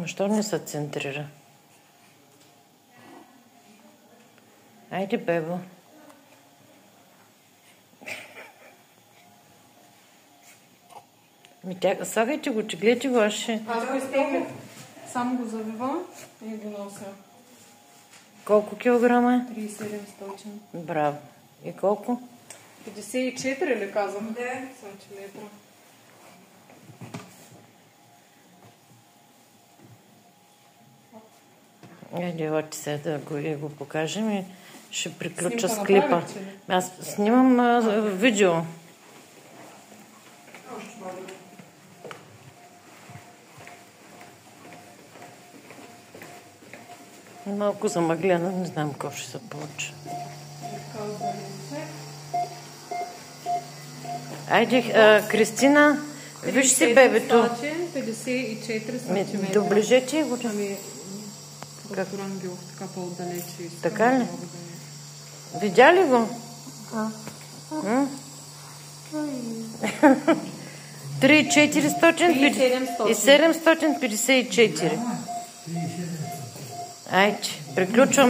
Защо не се центрира? Айде, бебо. Слагайте го, че гледайте го, аз ще... Аз го изтегля. Само го завивам и го нося. Колко килограма е? 3700. Браво. И колко? 54 ли казвам? Да. Сантиметра. Айде, оти сега да го покажем и ще приключа с клипа. Аз снимам видео. Малко замъглена, не знам какво ще се получи. Айде, Кристина, виж си бебето. 54 см. Доближете го. Доктор Ангелов, така по-отдалече. Така ли? Видя ли го? 3,400 и 754. Айде, приключвам.